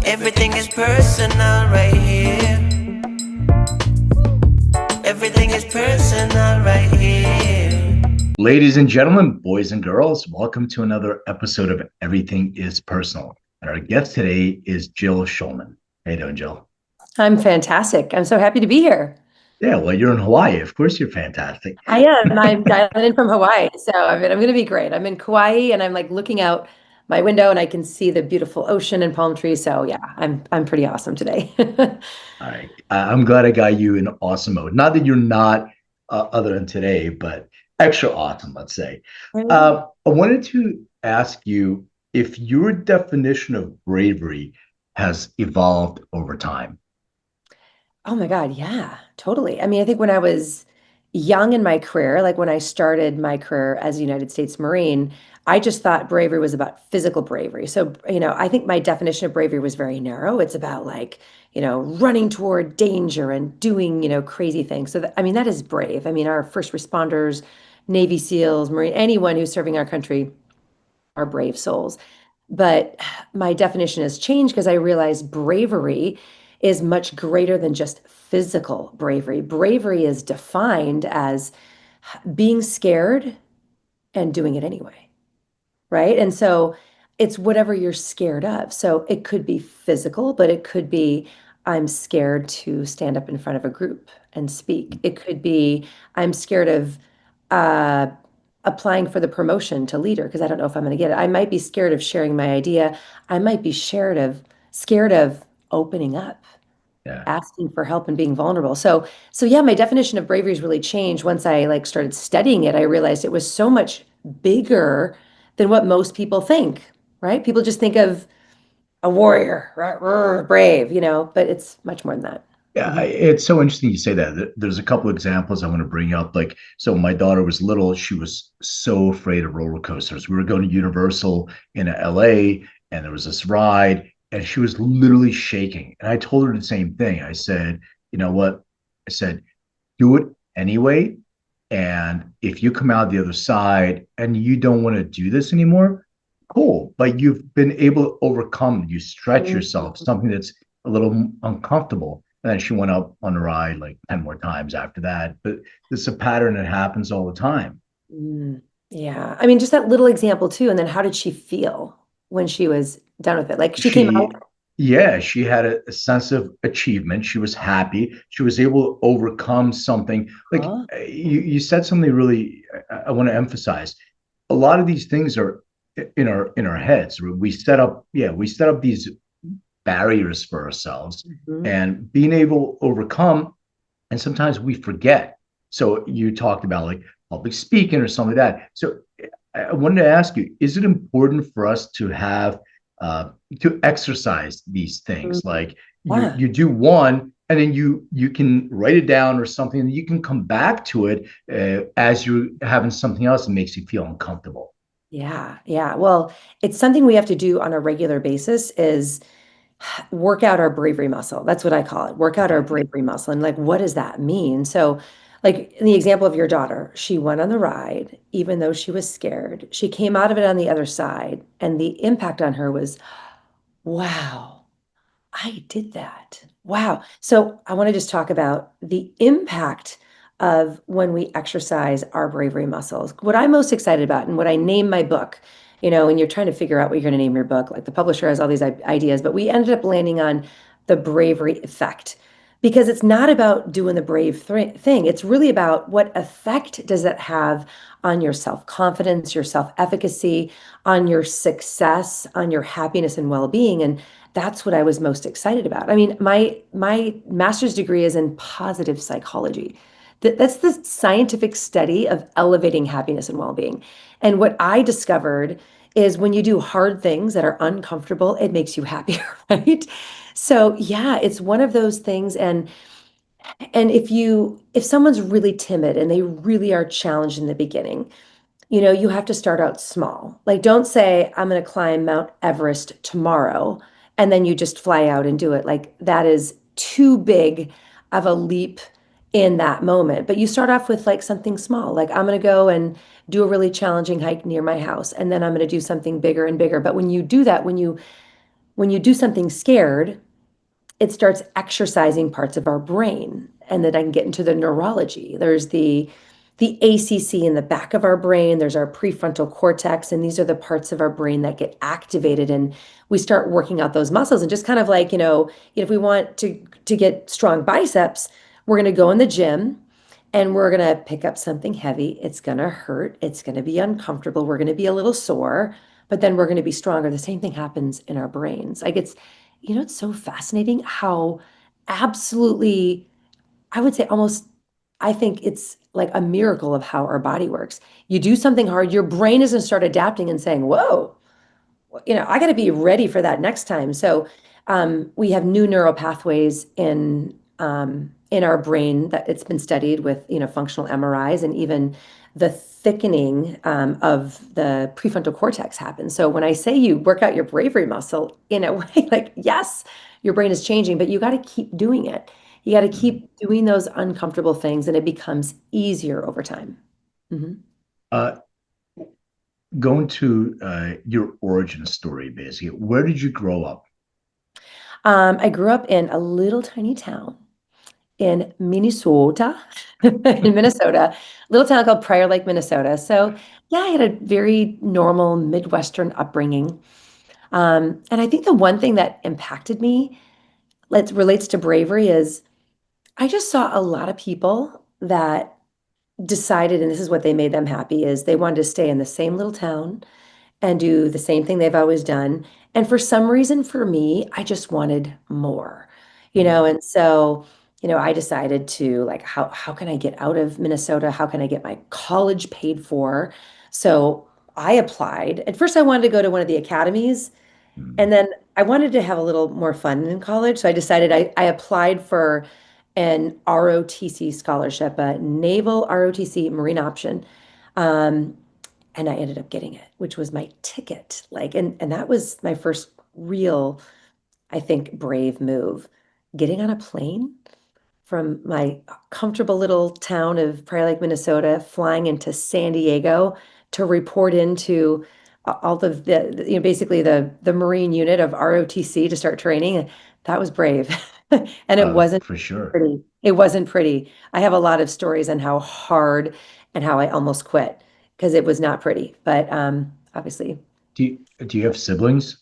Everything is personal right here. Everything is personal right here. Ladies and gentlemen, boys and girls, welcome to another episode of Everything is Personal. And our guest today is Jill Schulman. How you doing, Jill? I'm fantastic. I'm so happy to be here. Yeah, well, you're in Hawaii. Of course, you're fantastic. I am. I'm dialing in from Hawaii. So I'm going to be great. I'm in Kauai and I'm like looking out my window and I can see the beautiful ocean and palm trees. So yeah, I'm pretty awesome today. All right. I'm glad I got you in awesome mode. Not that you're not other than today, but extra awesome, let's say. I wanted to ask you if your definition of bravery has evolved over time. Oh my God, yeah, totally. I mean, I think when I was young in my career, like when I started my career as a United States Marine, I just thought bravery was about physical bravery. So, I think my definition of bravery was very narrow. It's about like, running toward danger and doing, crazy things. So that, I mean, that is brave. I mean, our first responders, Navy SEALs, Marine, anyone who's serving our country are brave souls. But my definition has changed because I realized bravery is much greater than just physical bravery. Bravery is defined as being scared and doing it anyway, right? And so it's whatever you're scared of. So it could be physical, but it could be I'm scared to stand up in front of a group and speak. It could be I'm scared of uh, applying for the promotion to leader because I don't know if I'm going to get it. I might be scared of sharing my idea. I might be scared of opening up, Yeah. asking for help and being vulnerable. So yeah, my definition of bravery has really changed. Once I like started studying it, I realized it was so much bigger than what most people think, right? People just think of a warrior, right? Brave, but it's much more than that. Yeah, Mhm. it's so interesting you say that. There's a couple examples I want to bring up. Like, so my daughter was little. She was so afraid of roller coasters. We were going to Universal in LA, and there was this ride, and she was literally shaking. And I told her the same thing. I said, you know what? I said, do it anyway. And if you come out the other side and you don't want to do this anymore, cool. But you've been able to overcome, you stretch yourself, Mhm. something that's a little uncomfortable. And then she went up on the ride like 10 more times after that. But this is a pattern that happens all the time. Mm, yeah. I mean, just that little example too. And then how did she feel when she was done with it? Like she came She, out. yeah, she had a sense of achievement. She was happy. She was able to overcome something. Like Huh? you said something really, I want to emphasize. A lot of these things are in our heads. We set up these barriers for ourselves Mhm. and being able to overcome, and sometimes we forget. So you talked about like public speaking or something like that. So I wanted to ask you, is it important for us to have uh, to exercise these things? Mhm. Like you Yeah. you do one and then you can write it down or something, and you can come back to it as you're having something else that makes you feel uncomfortable. Yeah. Yeah. Well, it's something we have to do on a regular basis is work out our bravery muscle. That's what I call it. Work out our Okay. bravery muscle. And like, what does that mean? So, like in the example of your daughter, she went on the ride, even though she was scared. She came out of it on the other side, and the impact on her was, wow, I did that. Wow. So I want to just talk about the impact of when we exercise our bravery muscles. What I'm most excited about and what I name my book, and you're trying to figure out what you're going to name your book, like the publisher has all these ideas, but we ended up landing on the bravery effect because it's not about doing the brave thing. It's really about what effect does it have on your self-confidence, your self-efficacy, on your success, on your happiness and well-being. And that's what I was most excited about. I mean, my master's degree is in positive psychology. That's the scientific study of elevating happiness and well-being. And what I discovered is when you do hard things that are uncomfortable, it makes you happier, right? So yeah, it's one of those things. And if someone's really timid and they really are challenged in the beginning, you have to start out small. Like, don't say, I'm going to climb Mount Everest tomorrow, and then you just fly out and do it. Like, that is too big of a leap in that moment. But you start off with like something small. Like, I'm going to go and do a really challenging hike near my house, and then I'm going to do something bigger and bigger. But when you do that, when you when you do something scared, it starts exercising parts of our brain. And then I can get into the neurology. There's the ACC in the back of our brain, there's our prefrontal cortex, and these are the parts of our brain that get activated, and we start working out those muscles. And just kind of like, if we want to get strong biceps, we're going to go in the gym and we're going to pick up something heavy. It's going to hurt, it's going to be uncomfortable, we're going to be a little sore, but then we're going to be stronger. The same thing happens in our brains. Like it's so fascinating how absolutely, I would say almost, I think it's like a miracle of how our body works. You do something hard, your brain is going to start adapting and saying, whoa, I got to be ready for that next time. So we have new neural pathways in our brain that it's been studied with functional MRIs, and even the thickening of the prefrontal cortex happens. So when I say you work out your bravery muscle in a way, like yes, your brain is changing, but you got to keep doing it. You got to keep doing those uncomfortable things, and it becomes easier over time. Mhm. Uh, Going to your origin story, basically, where did you grow up? I grew up in a little tiny town in Minnesota, in Minnesota, little town called Prior Lake, Minnesota. So yeah, I had a very normal Midwestern upbringing. And I think the one thing that impacted me, relates to bravery, is I just saw a lot of people that decided, and this is what they made them happy, is they wanted to stay in the same little town and do the same thing they've always done. And for some reason, for me, I just wanted more, Mm, and so, I decided to, like, how can I get out of Minnesota? How can I get my college paid for? So I applied. At first, I wanted to go to one of the academies, mm. and then I wanted to have a little more fun in college. So I decided I applied for an ROTC scholarship, a naval ROTC marine option. Um, and I ended up getting it, which was my ticket. Like, and that was my first real, I think, brave move. Getting on a plane from my comfortable little town of Prior Lake, Minnesota, flying into San Diego to report into all of basically the Marine unit of ROTC to start training. That was brave. And it wasn't For sure. pretty. It wasn't pretty. I have a lot of stories on how hard and how I almost quit because it was not pretty. But obviously, Do you have siblings?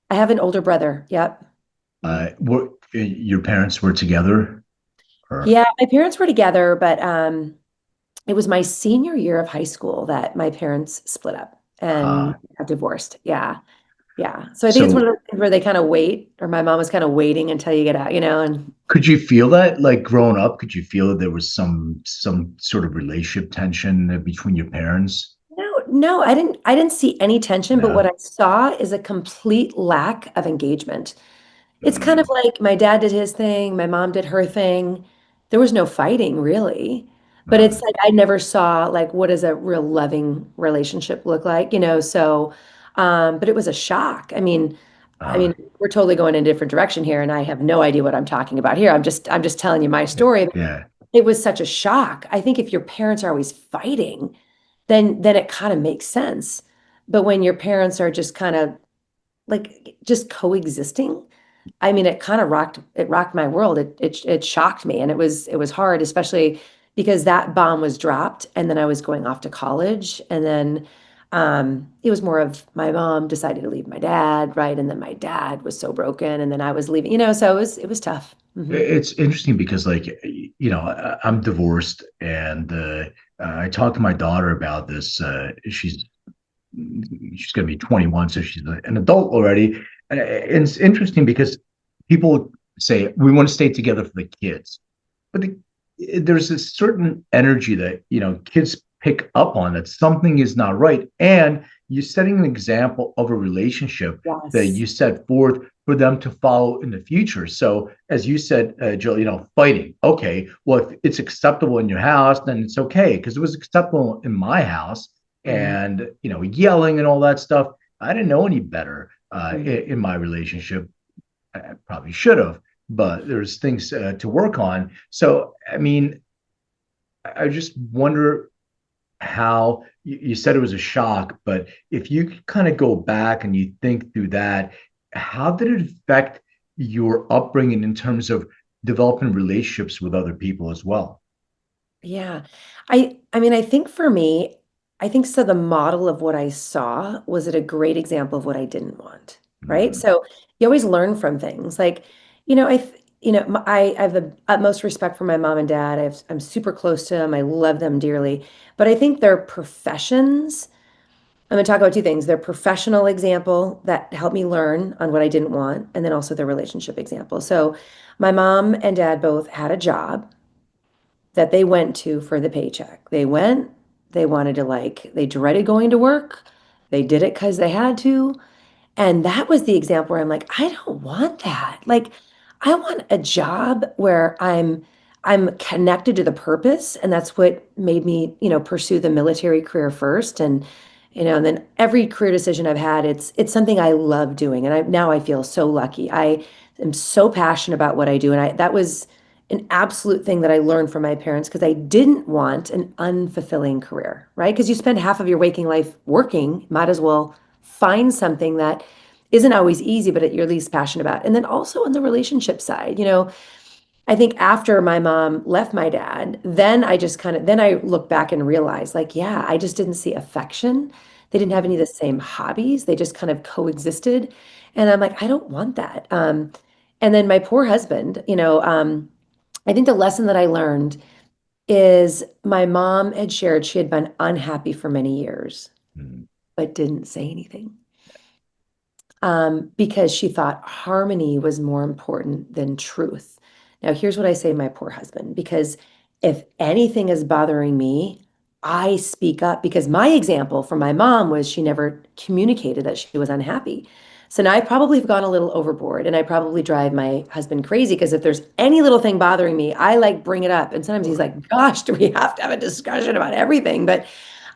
I have an older brother. Yep. Mhm. Were your parents were together, or Yeah, my parents were together, but it was my senior year of high school that my parents split up and uh, got divorced. Yeah. Yeah. So I think it's one of so those things where they kind of wait, or my mom was kind of waiting until you get out, and could you feel that, like growing up? Could you feel that there was some sort of relationship tension between your parents? no, no, I didn't see any tension, but what No. I saw is a complete lack of engagement. It's kind of Mm, like my dad did his thing, my mom did her thing. There was no fighting really. But it's no. like I never saw, like, what does a real loving relationship look like, so but it was a shock. I mean, Uh, we're totally going in a different direction here, and I have no idea what I'm talking about here. I'm just telling you my story. yeah. It was such a shock. I think if your parents are always fighting, then it kind of makes sense. But when your parents are just kind of like just coexisting, it rocked my world. It shocked me, and it was hard, especially because that bomb was dropped, and then I was going off to college, and then it was more of my mom decided to leave my dad, right? And then my dad was so broken, and then I was leaving, so it was tough. It's interesting because, like, I'm divorced, and I talked to my daughter about this. She's going to be 21, so she's an adult already. And it's interesting because people say we want to stay together for the kids, but there's a certain energy that kids pick up on, that something is not right, and you're setting an example of a relationship that Yes. you set forth for them to follow in the future. So as you said, Jill, fighting, okay, well, if it's acceptable in your house, then it's okay, because it was acceptable in my house. Mhm. And yelling and all that stuff, I didn't know any better Mhm. in my relationship. I probably should have, but there's things to work on. So, I mean, I just wonder how you said it was a shock, but if you kind of go back and you think through that, how did it affect your upbringing in terms of developing relationships with other people as well? Yeah. I mean, I think for me, I think so the model of what I saw was it a great example of what I didn't want, right? Mm, So you always learn from things. Like, I have the utmost respect for my mom and dad. I'm super close to them. I love them dearly. But I think their professions, I'm going to talk about two things. Their professional example that helped me learn on what I didn't want, and then also their relationship example. So my mom and dad both had a job that they went to for the paycheck. They went, they wanted to they dreaded going to work. They did it because they had to. And that was the example where I'm like, I don't want that. Like, I want a job where I'm connected to the purpose, and that's what made me, pursue the military career first. And then every career decision I've had, it's something I love doing, and I feel so lucky. I am so passionate about what I do, and I that was an absolute thing that I learned from my parents because I didn't want an unfulfilling career, right? Because you spend half of your waking life working, might as well find something that isn't always easy, but you're least passionate about. And then also on the relationship side, I think after my mom left my dad, then then I look back and realize, like, yeah, I just didn't see affection. They didn't have any of the same hobbies. They just kind of coexisted. And I'm like, I don't want that. And then my poor husband, I think the lesson that I learned is my mom had shared she had been unhappy for many years, mm, but didn't say anything. Because she thought harmony was more important than truth. Now, here's what I say to my poor husband, because if anything is bothering me, I speak up because my example from my mom was she never communicated that she was unhappy. So now I probably have gone a little overboard and I probably drive my husband crazy because if there's any little thing bothering me, I like bring it up. And sometimes he's sure. like, gosh, do we have to have a discussion about everything? But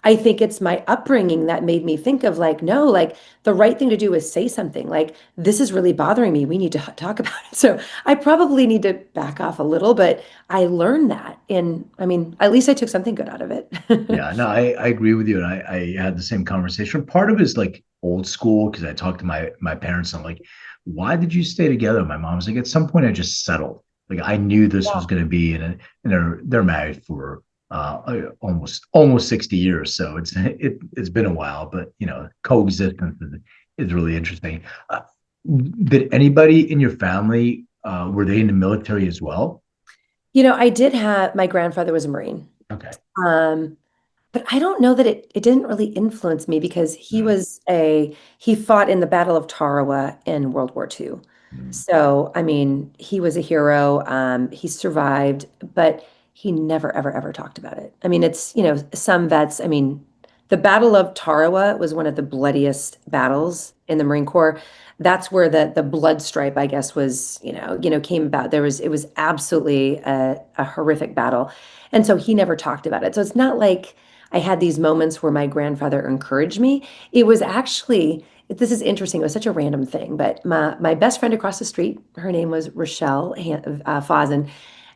I think it's my upbringing that made me think of like, no, like the right thing to do is say something like, this is really bothering me. We need to talk about it. So I probably need to back off a little, but I learned that. And I mean, at least I took something good out of it. Yeah, no, I agree with you. And I had the same conversation. Part of it is like old school because I talked to my parents. And I'm like, why did you stay together? My mom's like, at some point I just settled. Like I knew this was Yeah. going to be, and they're married for almost 60 years. So it's been a while, but coexistence is really interesting. Did anybody in your family were they in the military as well? I did have my grandfather was a Marine. Okay. Um, But I don't know that it didn't really influence me because Mm, he fought in the Battle of Tarawa in World War II. mm, So, I mean, he was a hero. He survived, but he never, ever, ever talked about it. I mean, some vets, I mean, the Battle of Tarawa was one of the bloodiest battles in the Marine Corps. That's where the blood stripe, I guess, came about. It was absolutely a horrific battle. And so he never talked about it. So it's not like I had these moments where my grandfather encouraged me. It was actually, this is interesting. It was such a random thing, but my best friend across the street, her name was Rochelle Fazen.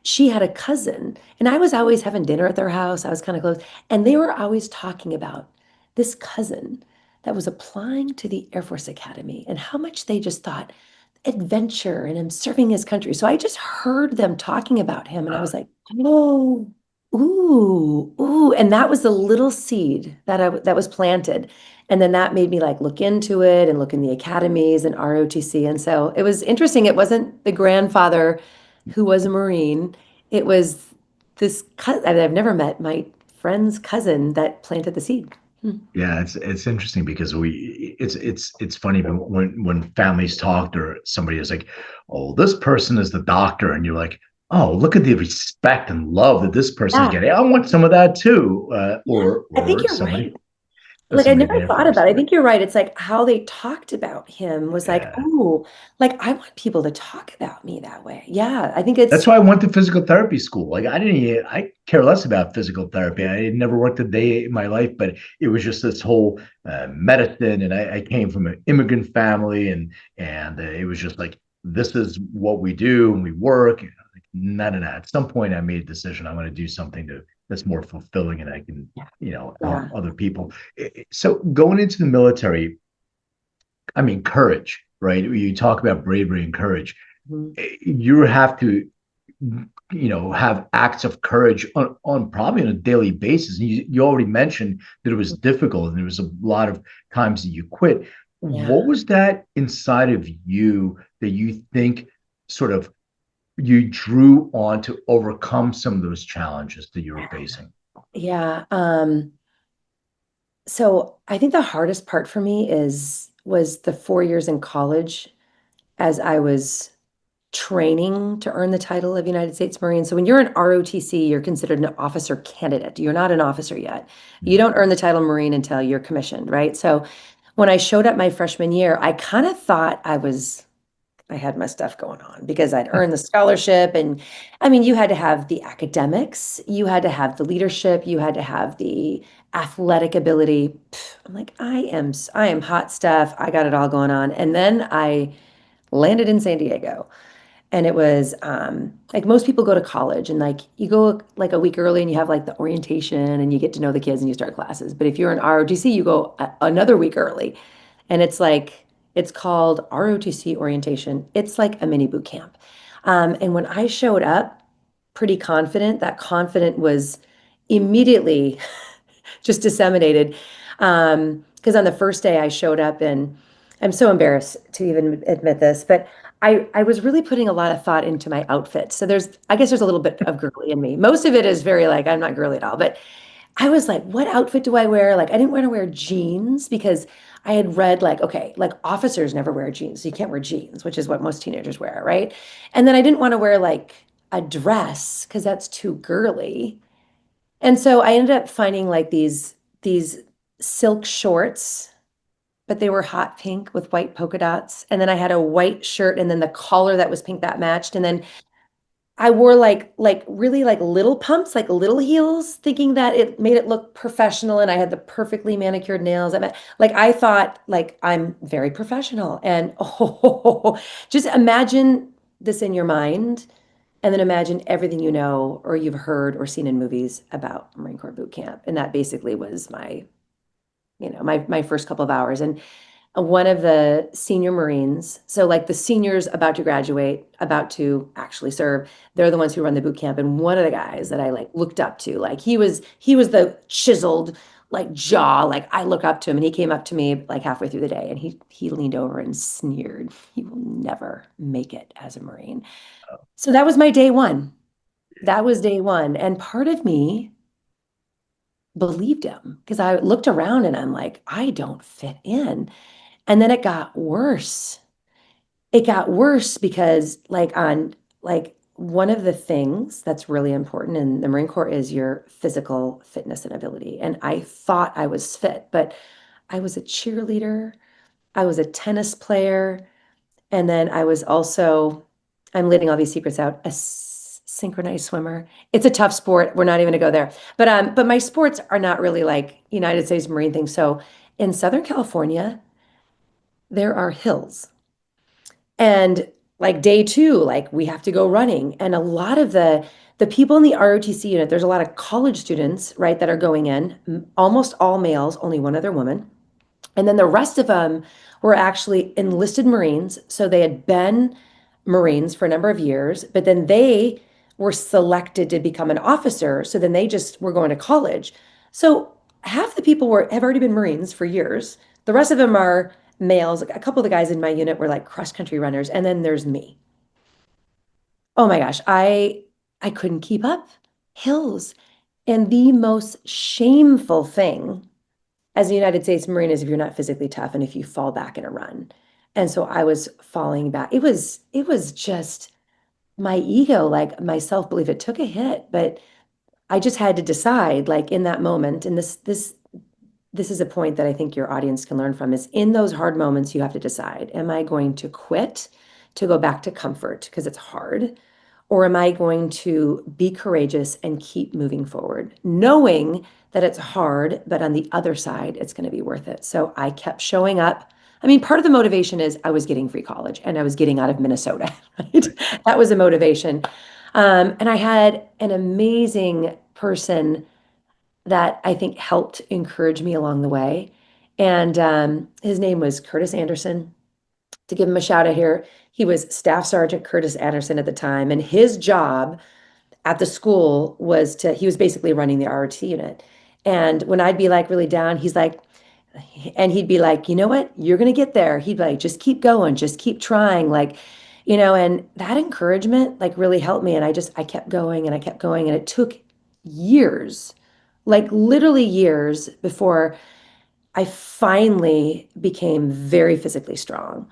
She had a cousin, and I was always having dinner at their house. I was kind of close, and they were always talking about this cousin that was applying to the Air Force Academy and how much they just thought adventure and him serving his country. So I just heard them talking about him, and I was like, oh. Ooh, ooh, and that was the little seed that was planted. And then that made me like look into it and look in the academies and ROTC. And so it was interesting. It wasn't the grandfather who was a Marine. It was this cousin. I've never met my friend's cousin that planted the seed. Hmm. Yeah, it's interesting because it's funny when families talk or somebody is like, oh, this person is the doctor, and you're like, oh, look at the respect and love that this person's Yeah, getting. I want some of that too. yeah, I think Or you're right. Like I somebody in never the Air thought Force. about it. I think you're right. It's like how they talked about him was like, Yeah. oh, like I want people to talk about me that way. Yeah, I think That's it's why I went to physical therapy school. Like I care less about physical therapy. I had never worked a day in my life, but it was just this whole medicine. And I came from an immigrant family, and it was just like this is what we do and we work. And I'm like, no, no, no. At some point, I made a decision. I'm going to do something that's more fulfilling, and I can yeah, help yeah. other people. So going into the military, I mean, courage, right? You talk about bravery and courage. Mhm. You have to, have acts of courage on probably on a daily basis. And you already mentioned that it was difficult and there was a lot of times that you quit. Yeah. What was that inside of you that you think sort of you drew on to overcome some of those challenges that you were facing? Yeah. So I think the hardest part for me is was the 4 years in college as I was training to earn the title of United States Marine. So when you're an ROTC, you're considered an officer candidate. You're not an officer yet. You don't earn the title Marine until you're commissioned, right? So when I showed up my freshman year, I kind of thought I had my stuff going on because I'd earned the scholarship. And I mean, you had to have the academics, you had to have the leadership, you had to have the athletic ability. I'm like, I am hot stuff. I got it all going on. And then I landed in San Diego. And it was like most people go to college and like you go like a week early and you have like the orientation and you get to know the kids and you start classes. But if you're an ROTC, you go another week early. And it's called ROTC orientation. It's like a mini boot camp. And when I showed up pretty confident, that confident was immediately just disseminated. Because on the first day I showed up and I'm so embarrassed to even admit this, but I was really putting a lot of thought into my outfit. So I guess there's a little bit of girly in me. Most of it is very like, I'm not girly at all, but I was like, what outfit do I wear? Like, I didn't want to wear jeans because I had read like, okay, like officers never wear jeans. So you can't wear jeans, which is what most teenagers wear, right? And then I didn't want to wear like a dress because that's too girly. And so I ended up finding like these silk shorts, but they were hot pink with white polka dots. And then I had a white shirt and then the collar that was pink that matched. And then I wore like really like little pumps, like little heels, thinking that it made it look professional and I had the perfectly manicured nails. Like I thought like I'm very professional. And oh, just imagine this in your mind and then imagine everything you know or you've heard or seen in movies about Marine Corps boot camp. And that basically was my first couple of hours. And one of the senior Marines, so like the seniors about to graduate, about to actually serve, they're the ones who run the boot camp. And one of the guys that I like looked up to, like he was the chiseled like jaw, like I look up to him and he came up to me like halfway through the day and he leaned over and sneered, "You will never make it as a Marine." So that was my day one. That was day one. And part of me believed him because I looked around and I'm like, I don't fit in. And then it got worse. It got worse because like one of the things that's really important in the Marine Corps is your physical fitness and ability. And I thought I was fit, but I was a cheerleader, I was a tennis player, and then I was also, I'm letting all these secrets out, a synchronized swimmer. It's a tough sport. We're not even gonna go there. But my sports are not really like United States Marine things. So in Southern California, there are hills. And like day two, like we have to go running. And a lot of the people in the ROTC unit, there's a lot of college students, right, that are going in, almost all males, only one other woman. And then the rest of them were actually enlisted Marines. So they had been Marines for a number of years, but then they were selected to become an officer. So then they just were going to college. So half the people have already been Marines for years. The rest of them are males. A couple of the guys in my unit were like cross country runners. And then there's me. Oh my gosh, I couldn't keep up. Hills. And the most shameful thing as a United States Marine is if you're not physically tough and if you fall back in a run. And so I was falling back. It was just my ego, like my self-belief. It took a hit, but I just had to decide, like in that moment, and this is a point that I think your audience can learn from, is in those hard moments, you have to decide, am I going to quit to go back to comfort because it's hard? Or am I going to be courageous and keep moving forward, knowing that it's hard, but on the other side, it's going to be worth it. So I kept showing up. I mean, part of the motivation is I was getting free college and I was getting out of Minnesota, right? That was a motivation. And I had an amazing person that I think helped encourage me along the way. And his name was Curtis Anderson. to give him a shout out here, he was Staff Sergeant Curtis Anderson at the time, and his job at the school was he was basically running the ROT unit. And when I'd be like really down, he'd be like, you know what? You're going to get there. He'd be like, just keep going, just keep trying. Like, and that encouragement like really helped me. And I kept going and I kept going. And it took years, like literally years before I finally became very physically strong.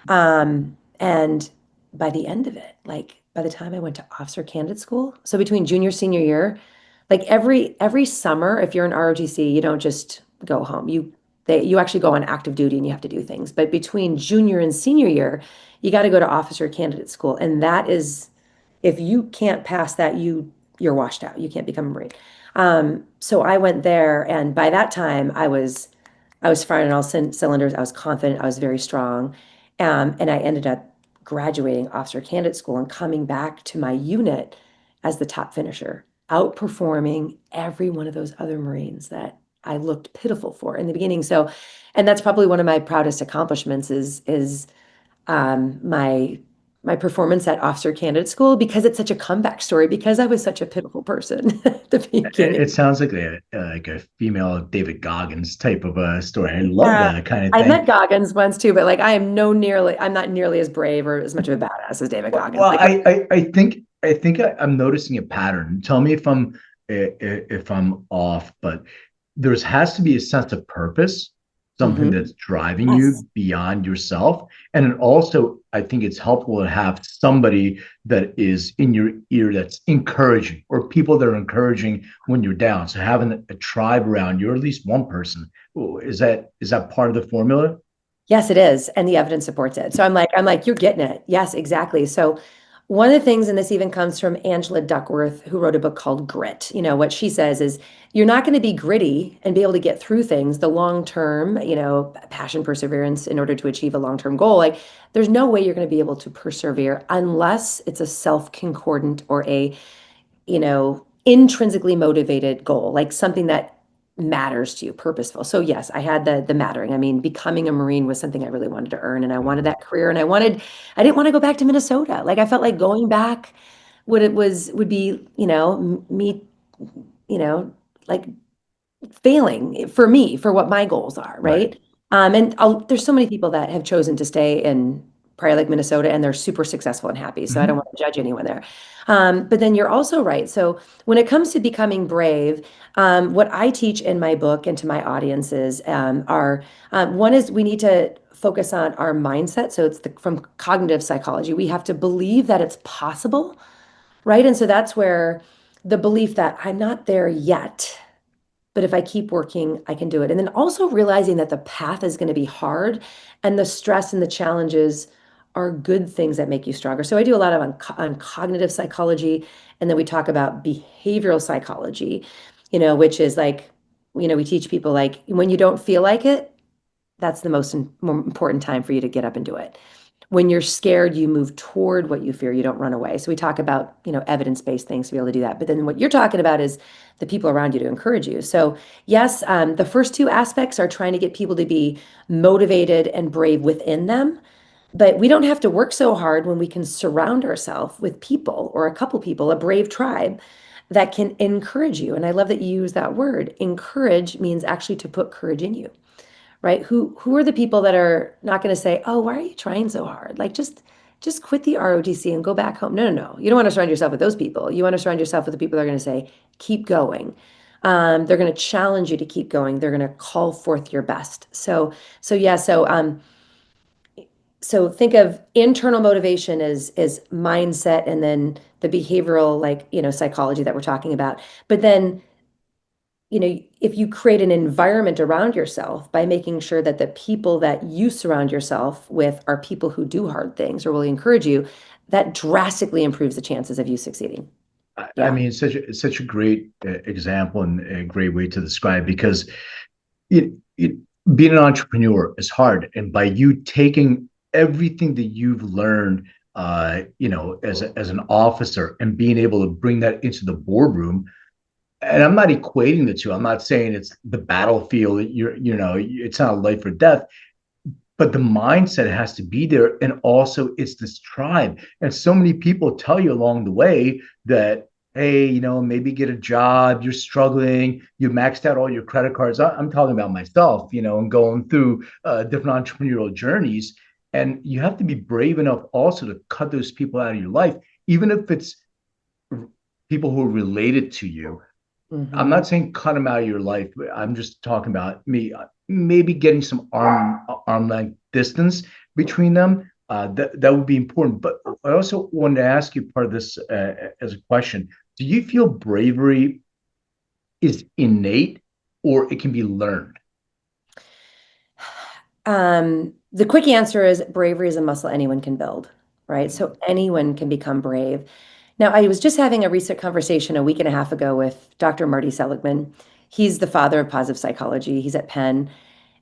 And by the end of it, like by the time I went to officer candidate school, so between junior, senior year, like every summer, if you're in ROTC, you don't just go home. You actually go on active duty and you have to do things. But between junior and senior year, you got to go to officer candidate school. And that is, if you can't pass that, you're washed out. You can't become a Marine. So I went there, and by that time I was firing on all cylinders. I was confident. I was very strong. And I ended up graduating officer candidate school and coming back to my unit as the top finisher, outperforming every one of those other Marines that I looked pitiful for in the beginning. So, and that's probably one of my proudest accomplishments is my performance at officer candidate school, because it's such a comeback story, because I was such a pitiful person at the beginning. It sounds like a female David Goggins type of a story. I love Yeah. that kind of I thing. met Goggins once too, but like I'm not nearly as brave or as much of a badass as David Goggins. Well, Like, I'm noticing a pattern. Tell me if I'm off, but there has to be a sense of purpose, something mhm. that's driving Yes. you beyond yourself. And then also, I think it's helpful to have somebody that is in your ear that's encouraging, or people that are encouraging when you're down. So having a tribe around you, or at least one person, is that part of the formula? Yes, it is. And the evidence supports it. So I'm like, you're getting it. Yes, exactly. So one of the things, and this even comes from Angela Duckworth, who wrote a book called Grit. What she says is you're not going to be gritty and be able to get through things the long term, passion, perseverance in order to achieve a long term goal. Like there's no way you're going to be able to persevere unless it's a self concordant or a intrinsically motivated goal, like something that matters to you, purposeful. So yes, I had the mattering. I mean, becoming a Marine was something I really wanted to earn, and I wanted that career, and I didn't want to go back to Minnesota. Like I felt like going back would be, me, like failing for me for what my goals are, Right. right? And there's so many people that have chosen to stay in Prior Lake, Minnesota, and they're super successful and happy. So I don't Mhm. want to judge anyone there. But then you're also right. So when it comes to becoming brave, what I teach in my book and to my audiences are one is we need to focus on our mindset. So it's from cognitive psychology. We have to believe that it's possible, right? And so that's where the belief that I'm not there yet, but if I keep working, I can do it. And then also realizing that the path is going to be hard, and the stress and the challenges are good things that make you stronger. So I do a lot of on cognitive psychology, and then we talk about behavioral psychology, which is like, we teach people like when you don't feel like it, that's the more important time for you to get up and do it. When you're scared, you move toward what you fear. You don't run away. So we talk about, evidence-based things to be able to do that. But then what you're talking about is the people around you to encourage you. So yes, the first two aspects are trying to get people to be motivated and brave within them. But we don't have to work so hard when we can surround ourselves with people, or a couple people, a brave tribe that can encourage you. And I love that you use that word. Encourage means actually to put courage in you, right? Who are the people that are not going to say, "Oh, why are you trying so hard? Like just quit the ROTC and go back home." No, no, no. You don't want to surround yourself with those people. You want to surround yourself with the people that are going to say, "Keep going." They're going to challenge you to keep going. They're going to call forth your best. So yeah. So think of internal motivation as mindset, and then the behavioral, like psychology that we're talking about. But then if you create an environment around yourself by making sure that the people that you surround yourself with are people who do hard things or will encourage you, that drastically improves the chances of you succeeding. I Yeah. mean, such a great example and a great way to describe, because it being an entrepreneur is hard, and by you taking everything that you've learned, as an officer, and being able to bring that into the boardroom. And I'm not equating the two. I'm not saying it's the battlefield. It's not a life or death, but the mindset has to be there. And also, it's this tribe. And so many people tell you along the way that, hey, maybe get a job, you're struggling, you maxed out all your credit cards. I'm talking about myself, and going through different entrepreneurial journeys. And you have to be brave enough also to cut those people out of your life, even if it's people who are related to you. I'm Mhm. not saying cut them out of your life. I'm just talking about me maybe getting some arm length distance between them. That would be important. But I also wanted to ask you part of this as a question. Do you feel bravery is innate or it can be learned? The quick answer is bravery is a muscle anyone can build, right? So anyone can become brave. Now, I was just having a recent conversation a week and a half ago with Dr. Marty Seligman. He's the father of positive psychology. He's at Penn.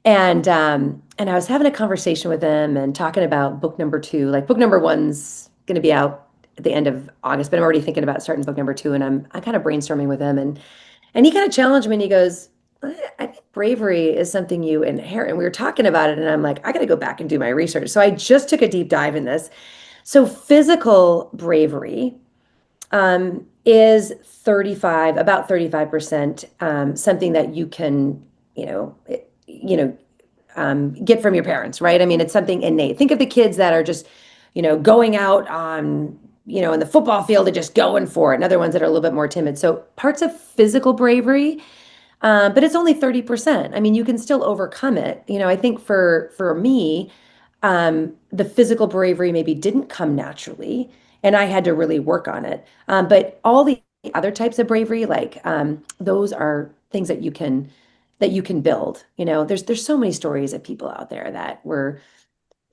And I was having a conversation with him and talking about book number two. Like book number one's going to be out at the end of August, but I'm already thinking about starting book number two. And I'm kind of brainstorming with him, and he kind of challenged me and he goes, I think bravery is something you inherit. And we were talking about it, and I'm like, I got to go back and do my research. So I just took a deep dive in this. So physical bravery is about 35%, something that you can, get from your parents, right? I mean, it's something innate. Think of the kids that are just, going out on, in the football field and just going for it, and other ones that are a little bit more timid. So parts of physical bravery, but it's only 30%. I mean, you can still overcome it. I think for me, the physical bravery maybe didn't come naturally, and I had to really work on it. But all the other types of bravery, like those are things that you can build. There's so many stories of people out there that were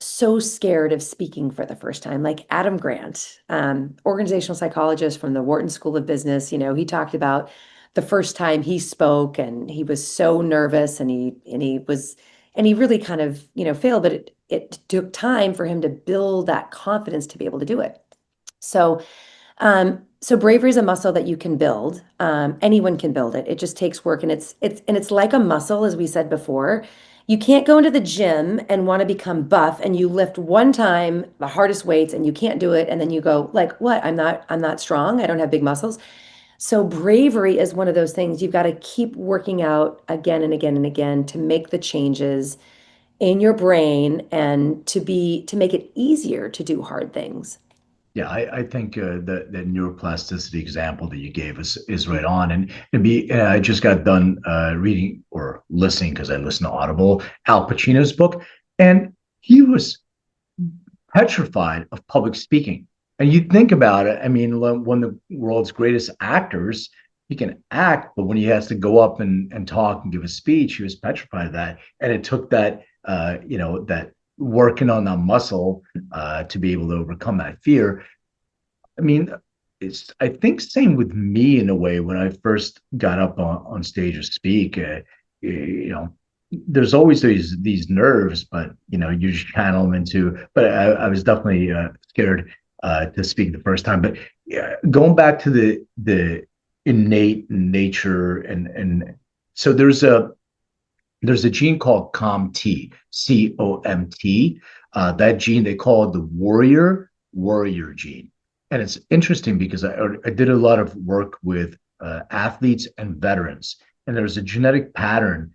so scared of speaking for the first time, like Adam Grant, organizational psychologist from the Wharton School of Business. He talked about the first time he spoke, and he was so nervous, and he really kind of failed, but it took time for him to build that confidence to be able to do it. So bravery is a muscle that you can build. Anyone can build it. It just takes work, and it's like a muscle, as we said before. You can't go into the gym and want to become buff, and you lift one time the hardest weights, and you can't do it, and then you go like, "What? I'm not strong. I don't have big muscles." So bravery is one of those things you've got to keep working out again and again and again to make the changes in your brain and to make it easier to do hard things. Yeah, I think the neuroplasticity example that you gave is right on, and I just got done reading or listening because I listen to Audible Al Pacino's book, and he was petrified of public speaking. And you think about it, I mean, one of the world's greatest actors, he can act, but when he has to go up and talk and give a speech, he was petrified of that. And it took that working on that muscle to be able to overcome that fear. I mean, it's I think same with me in a way when I first got up on stage to speak. You know, there's always these nerves, but you just channel them into. But I was definitely scared to speak the first time. But yeah, going back to the innate nature and so there's a gene called COMT. That gene they call it the warrior gene, and it's interesting because I did a lot of work with athletes and veterans, and there's a genetic pattern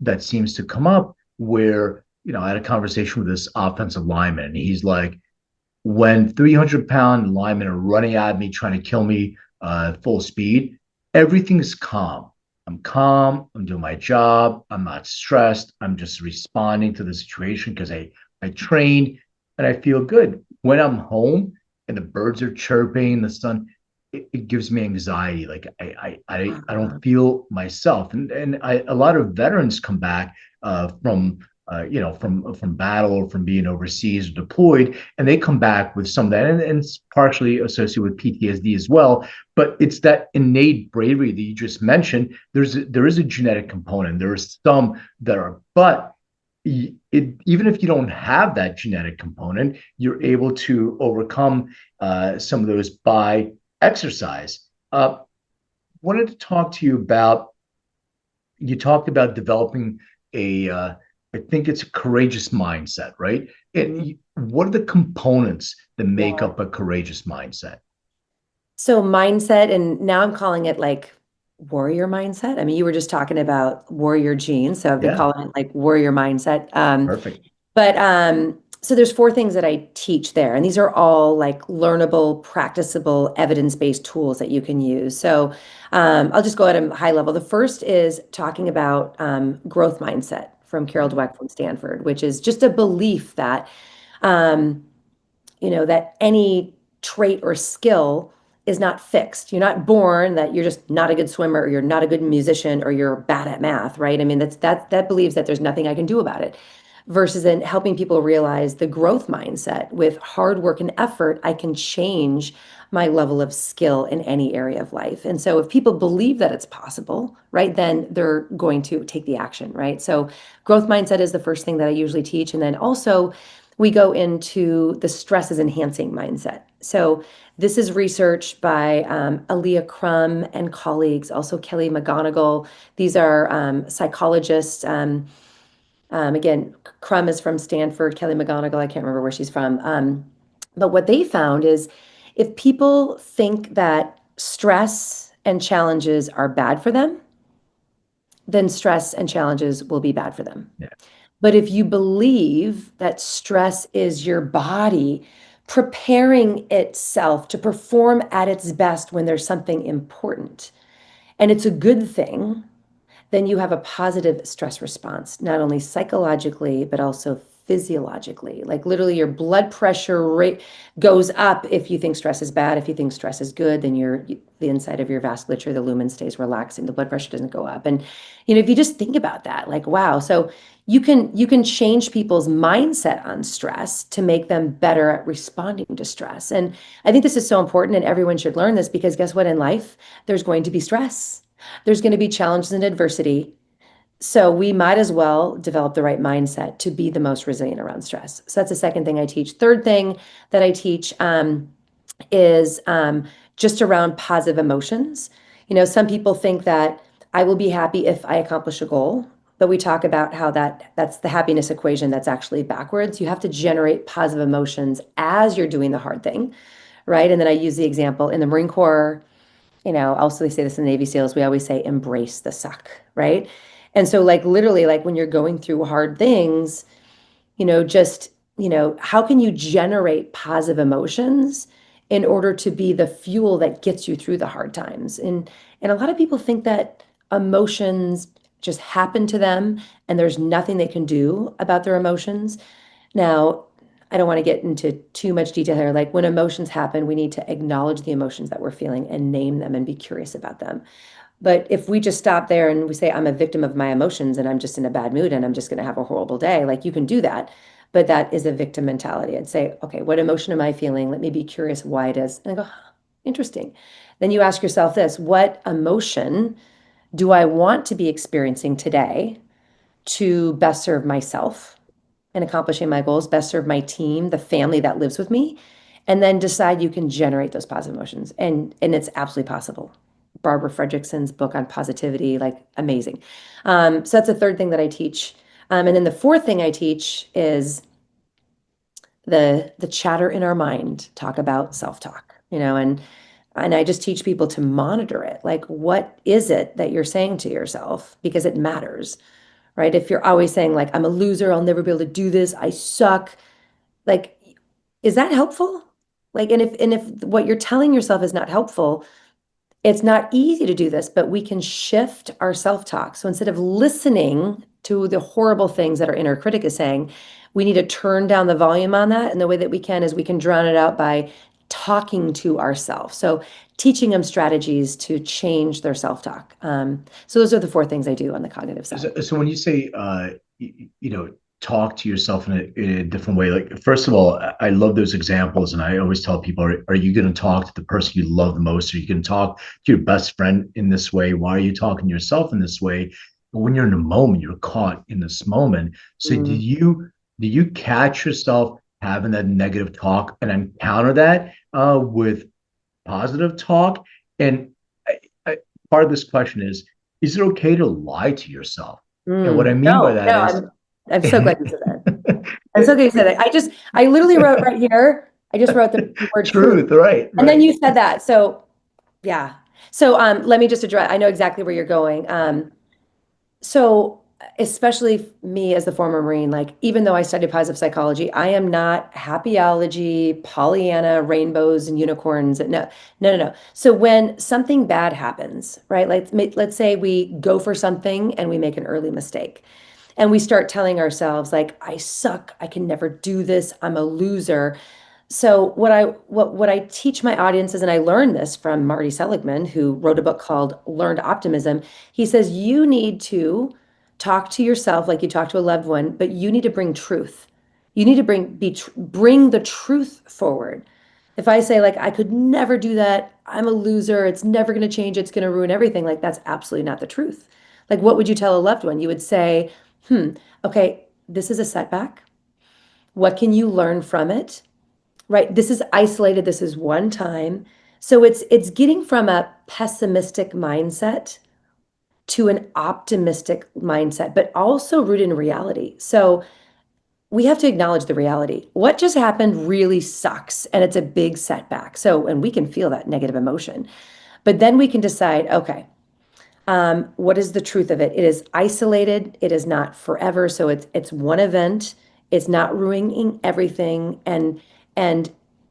that seems to come up where I had a conversation with this offensive lineman, and he's like, when 300-pound linemen are running at me trying to kill me full speed, everything's calm. I'm calm. I'm doing my job. I'm not stressed. I'm just responding to the situation because I trained and I feel good. When I'm home and the birds are chirping, the sun, it gives me anxiety. Like I don't feel myself. And a lot of veterans come back from from battle or from being overseas or deployed, and they come back with some of that, and it's partially associated with PTSD as well. But it's that innate bravery that you just mentioned. There is a genetic component. There are some that are, but even if you don't have that genetic component, you're able to overcome some of those by exercise. Wanted to talk to you about. You talked about developing a I think it's a courageous mindset, right? Mhm. What are the components that make Yeah. up a courageous mindset? So mindset, and now I'm calling it like warrior mindset. I mean, you were just talking about warrior genes, so I've been Yeah, calling it like warrior mindset. perfect. But so there's four things that I teach there, and these are all like learnable, practicable, evidence-based tools that you can use. So I'll just go at a high level. The first is talking about growth mindset from Carol Dweck from Stanford, which is just a belief that um, that any trait or skill is not fixed. You're not born that you're just not a good swimmer or you're not a good musician or you're bad at math, right? I mean, that believes that there's nothing I can do about it. Versus in helping people realize the growth mindset with hard work and effort, I can change my level of skill in any area of life. And so if people believe that it's possible, right, then they're going to take the action, right? So growth mindset is the first thing that I usually teach. And then also we go into the stress is enhancing mindset. So this is research by Aaliyah Crum and colleagues, also Kelly McGonigal. These are psychologists. Again, Crum is from Stanford, Kelly McGonigal, I can't remember where she's from. But what they found is if people think that stress and challenges are bad for them, then stress and challenges will be bad for them. Yeah. But if you believe that stress is your body preparing itself to perform at its best when there's something important, and it's a good thing, then you have a positive stress response, not only psychologically, but also physiologically. Like literally your blood pressure rate goes up if you think stress is bad. If you think stress is good, then the inside of your vasculature, the lumen stays relaxing. The blood pressure doesn't go up. And if you just think about that, like wow. So you can change people's mindset on stress to make them better at responding to stress. And I think this is so important and everyone should learn this because guess what in life? There's going to be stress. There's going to be challenges and adversity. So we might as well develop the right mindset to be the most resilient around stress. So that's the second thing I teach. Third thing that I teach is just around positive emotions. Some people think that I will be happy if I accomplish a goal, but we talk about how that's the happiness equation that's actually backwards. You have to generate positive emotions as you're doing the hard thing, right? And then I use the example in the Marine Corps. Also they say this in the Navy SEALs, we always say embrace the suck, right? And so like literally like when you're going through hard things, just, how can you generate positive emotions in order to be the fuel that gets you through the hard times? And a lot of people think that emotions just happen to them and there's nothing they can do about their emotions. Now, I don't want to get into too much detail here. Like when emotions happen, we need to acknowledge the emotions that we're feeling and name them and be curious about them. But if we just stop there and we say, I'm a victim of my emotions and I'm just in a bad mood and I'm just going to have a horrible day, like you can do that. But that is a victim mentality. I'd say, okay, what emotion am I feeling? Let me be curious why it is. And I go, huh, interesting. Then you ask yourself this, what emotion do I want to be experiencing today to best serve myself and accomplishing my goals, best serve my team, the family that lives with me, and then decide you can generate those positive emotions. And it's absolutely possible. Barbara Fredrickson's book on positivity, like amazing. So that's the third thing that I teach. And then the fourth thing I teach is the chatter in our mind, talk about self-talk, and I just teach people to monitor it. Like, what is it that you're saying to yourself? Because it matters, right? If you're always saying like, I'm a loser, I'll never be able to do this, I suck, like, is that helpful? Like, and if what you're telling yourself is not helpful, it's not easy to do this, but we can shift our self-talk. So instead of listening to the horrible things that our inner critic is saying, we need to turn down the volume on that. And the way that we can is we can drown it out by talking to ourselves. So teaching them strategies to change their self-talk. So those are the four things I do on the cognitive side. So when you say, talk to yourself in a different way, like, first of all, I love those examples. And I always tell people, are you going to talk to the person you love the most? Are you going to talk to your best friend in this way? Why are you talking to yourself in this way? But when you're in a moment, you're caught in this moment. So Mm. do you catch yourself having that negative talk and then counter that with positive talk? And I, part of this question is it okay to lie to yourself? And what I mean by No, that no, is, I'm so glad you said that. I'm so glad you said it. I literally wrote right here, I just wrote the word truth. Truth, right, And then right. you said that. So yeah. So let me just address, I know exactly where you're going. So especially me as the former Marine, like even though I studied positive psychology, I am not happyology, Pollyanna, rainbows and unicorns. No, no, no, no. So when something bad happens, right? Like let's say we go for something and we make an early mistake. And we start telling ourselves like, I suck, I can never do this, I'm a loser. So what I teach my audiences, and I learned this from Marty Seligman, who wrote a book called Learned Optimism. He says you need to talk to yourself like you talk to a loved one, but you need to bring truth. You need to bring the truth forward. If I say like I could never do that, I'm a loser, it's never going to change, it's going to ruin everything, like that's absolutely not the truth. Like what would you tell a loved one? You would say, okay, this is a setback. What can you learn from it? Right? This is isolated. This is one time. So it's getting from a pessimistic mindset to an optimistic mindset, but also rooted in reality. So we have to acknowledge the reality. What just happened really sucks and it's a big setback. So, and we can feel that negative emotion. But then we can decide, okay, what is the truth of it? It is isolated. It is not forever. So it's one event. It's not ruining everything, and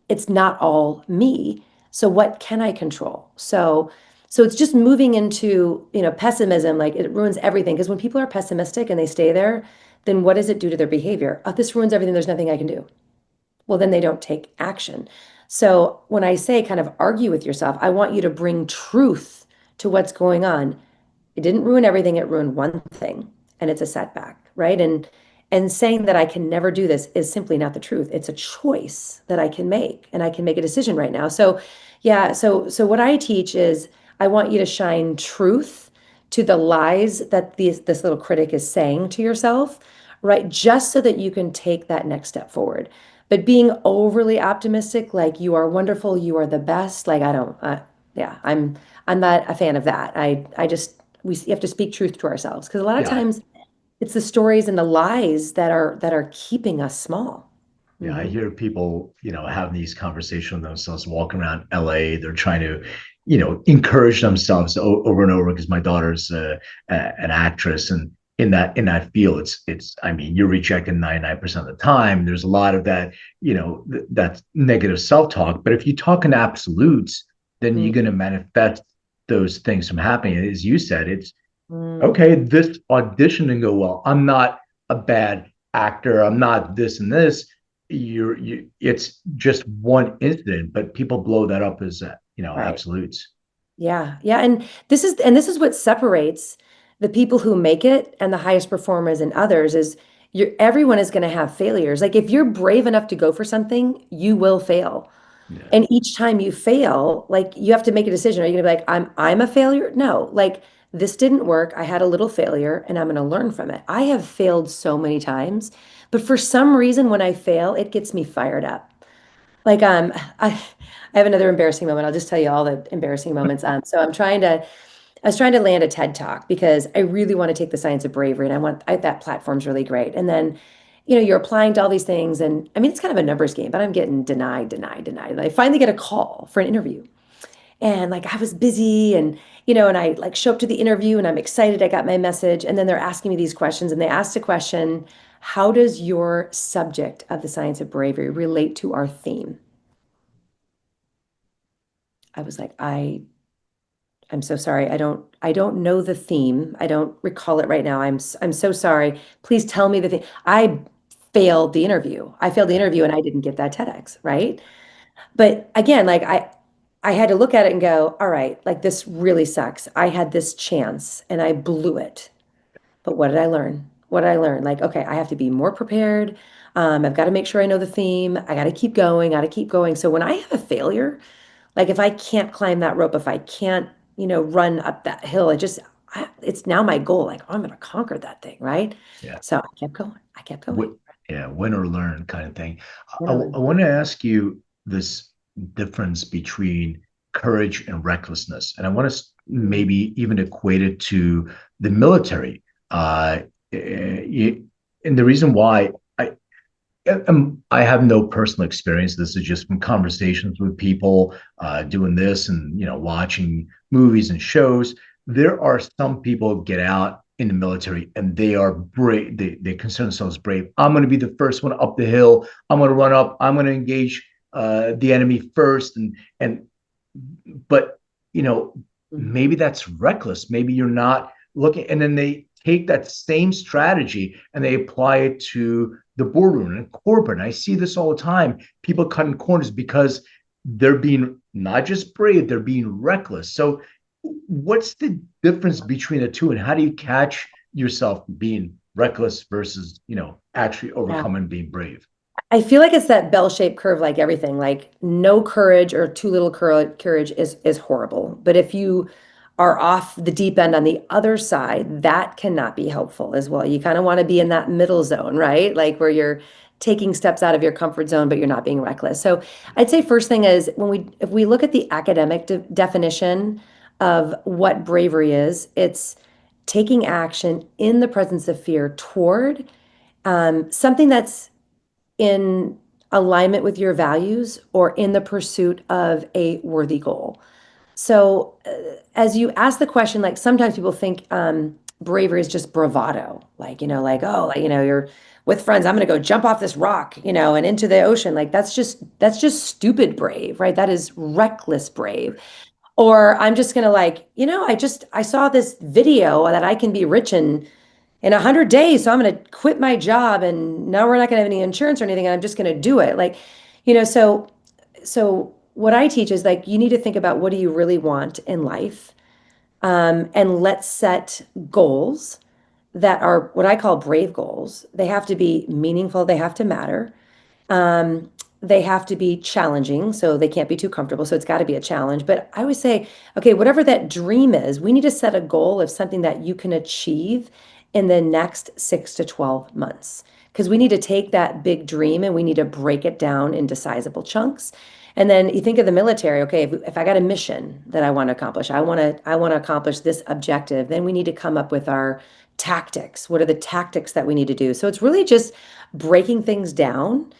it's not all me. So what can I control? So it's just moving into pessimism. Like it ruins everything because when people are pessimistic and they stay there, then what does it do to their behavior? Oh, this ruins everything. There's nothing I can do. Well, then they don't take action. So when I say kind of argue with yourself, I want you to bring truth to what's going on. It didn't ruin everything, it ruined one thing, and it's a setback, right? And saying that I can never do this is simply not the truth. It's a choice that I can make, and I can make a decision right now. So, yeah, so what I teach is I want you to shine truth to the lies that this little critic is saying to yourself, right? Just so that you can take that next step forward. But being overly optimistic, like you are wonderful, you are the best, like I don't, yeah, I'm not a fan of that. I just we have to speak truth to ourselves because a lot of Yeah. times it's the stories and the lies that are keeping us small. Yeah, I Hmm. hear people, having these conversations with themselves, walking around LA. They're trying to, encourage themselves over and over because my daughter's an actress, and in that field, it's. I mean, you're rejected 99% of the time. There's a lot of that, that negative self-talk. But if you talk in absolutes, then you're going to manifest those things from happening. As you said, it's Mm. okay. This audition didn't go well. I'm not a bad actor. I'm not this and this. It's just one incident, but people blow that up as Right. absolutes. Yeah. Yeah. And this is what separates the people who make it and the highest performers and others is everyone is going to have failures. Like if you're brave enough to go for something, you will fail. Yeah. And each time you fail, like you have to make a decision. Are you gonna be like, I'm a failure? No, like this didn't work. I had a little failure and I'm gonna learn from it. I have failed so many times, but for some reason when I fail, it gets me fired up. Like I have another embarrassing moment. I'll just tell you all the embarrassing moments. So I was trying to land a TED talk because I really want to take the science of bravery and that platform's really great. And then, you're applying to all these things and I mean, it's kind of a numbers game, but I'm getting denied, denied, denied. And I finally get a call for an interview and like I was busy and I like show up to the interview and I'm excited. I got my message and then they're asking me these questions and they asked a question, how does your subject of the science of bravery relate to our theme? I was like, I'm so sorry. I don't know the theme. I don't recall it right now. I'm so sorry. Please tell me the thing. I failed the interview. I failed the Yeah. interview and I didn't get that TEDx, right? But again, like I had to look at it and go, all right, like this really sucks. I had this chance and I blew it. But what did I learn? What did I learn? Like, okay, I have to be more prepared. I've got to make sure I know the theme. I got to keep going, got to keep going. So when I have a failure, like if I can't climb that rope, if I can't, run up that hill, it's now my goal. Like, oh, I'm going to conquer that thing, right? Yeah. So I kept going. I kept going. Wi- yeah, win or learn kind of thing. I Literally. want to ask you this difference between courage and recklessness, and I want to maybe even equate it to the military. Uh, And the reason why I have no personal experience. This is just from conversations with people doing this and watching movies and shows. There are some people who get out in the military and they are brave. They consider themselves brave. I'm going to be the first one up the hill. I'm going to run up. I'm going to engage the enemy first. And but you know Mhm. maybe that's reckless. Maybe you're not looking. And then they take that same strategy and they apply it to the boardroom and corporate. And I see this all the time. People cutting corners because they're being not just brave, they're being reckless. So what's the difference between the two, and how do you catch yourself being reckless versus actually Yeah. overcoming being brave? I feel like it's that bell-shaped curve like everything. Like no courage or too little courage is horrible. But if you are off the deep end on the other side, that cannot be helpful as well. You kind of want to be in that middle zone, right? Like where you're taking steps out of your comfort zone, but you're not being reckless. So I'd say first thing is if we look at the academic definition of what bravery is, it's taking action in the presence of fear toward something that's in alignment with your values or in the pursuit of a worthy goal. So, as you ask the question, like sometimes people think bravery is just bravado, like, like, oh, like, you're with friends, I'm going to go jump off this rock, and into the ocean. Like, that's just stupid brave, right? That is reckless brave. Or I'm just going to like, I saw this video that I can be rich in 100 days. So I'm going to quit my job and now we're not going to have any insurance or anything. And I'm just going to do it. Like, so what I teach is like, you need to think about what do you really want in life? And let's set goals that are what I call brave goals. They have to be meaningful. They have to matter. Um, they have to be challenging, so they can't be too comfortable. So it's got to be a challenge. But I always say, okay, whatever that dream is, we need to set a goal of something that you can achieve in the next 6 to 12 months. Because we need to take that big dream and we need to break it down into sizable chunks. And then you think of the military, okay, if I got a mission that I want to accomplish, I want to accomplish this objective, then we need to come up with our tactics. What are the tactics that we need to do? So it's really just breaking things down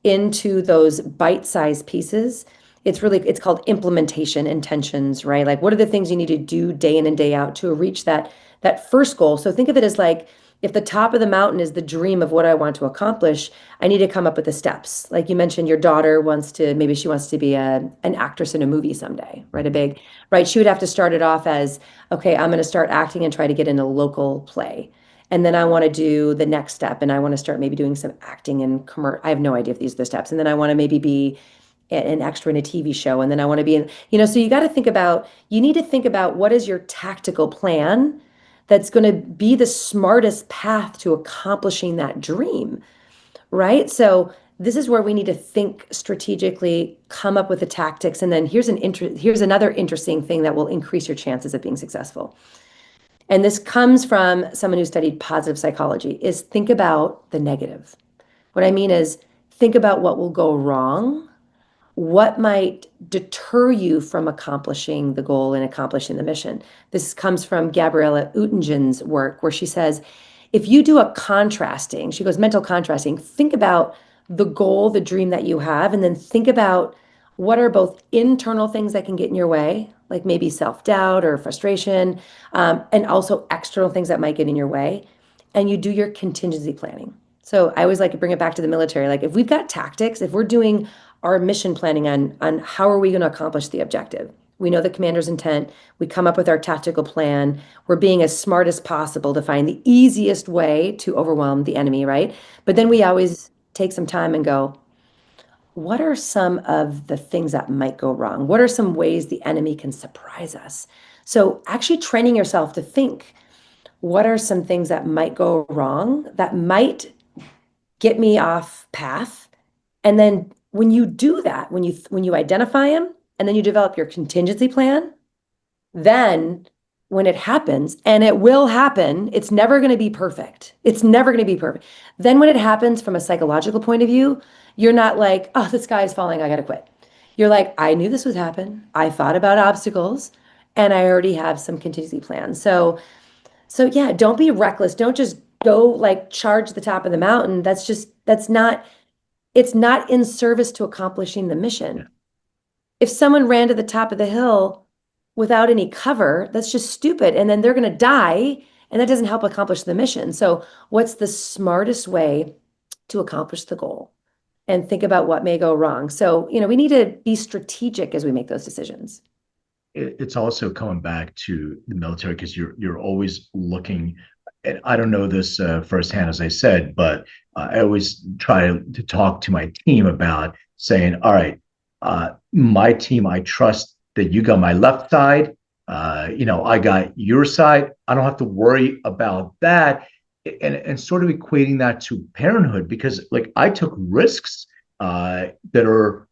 into those bite-sized pieces. It's called implementation intentions, right? Like what are the things you need to do day in and day out to reach that first goal? So think of it as like if the top of the mountain is the dream of what I want to accomplish, I need to come up with the steps. Like you mentioned, your daughter maybe she wants to be an actress in a movie someday, right? Right? She would have to start it off as, okay, I'm going to start acting and try to get in a local play. And then I want to do the next step and I want to start maybe doing some acting and I have no idea if these are the steps. And then I want to maybe be an extra in a TV show. And then I want to be so you need to think about what is your tactical plan that's going to be the smartest path to accomplishing that dream, right? So this is where we need to think strategically, come up with the tactics, and then here's another interesting thing that will increase your chances of being successful. And this comes from someone who studied positive psychology, is think about the negative. What I mean is think about what will go wrong, what might deter you from accomplishing the goal and accomplishing the mission. This comes from Gabriella Utengen's work, where she says, if you do a contrasting, she goes, mental contrasting, think about the goal, the dream that you have, and then think about what are both internal things that can get in your way, like maybe self-doubt or frustration, and also external things that might get in your way. And you do your contingency planning. So I always like to bring it back to the military. Like if we've got tactics, if we're doing our mission planning on how are we going to accomplish the objective. We know the commander's intent. We come up with our tactical plan. We're being as smart as possible to find the easiest way to overwhelm the enemy, right? But then we always take some time and go, what are some of the things that might go wrong? What are some ways the enemy can surprise us? So actually training yourself to think, what are some things that might go wrong that might get me off path? And then when you do that, when you identify them and then you develop your contingency plan, then when it happens, and it will happen, it's never going to be perfect. It's never going to be perfect. Then when it happens from a psychological point of view, you're not like, oh, the sky is falling, I got to quit. You're like, I knew this would happen. I thought about obstacles and I already have some contingency plans. So yeah, don't be reckless. Don't just go like charge the top of the mountain. It's not in service to accomplishing the Yeah. mission. If someone ran to the top of the hill without any cover, that's just stupid. And then they're going to die, and that doesn't help accomplish the mission. So, what's the smartest way to accomplish the goal? And think about what may go wrong. So, we need to be strategic as we make those decisions. It's also coming back to the military because you're always looking. And I don't know this firsthand, as I said, but I always try to talk to my team about saying, all right, my team, I trust that you got my left side. I got your side. I don't have to worry about that. And sort of equating that to parenthood because like I took risks that are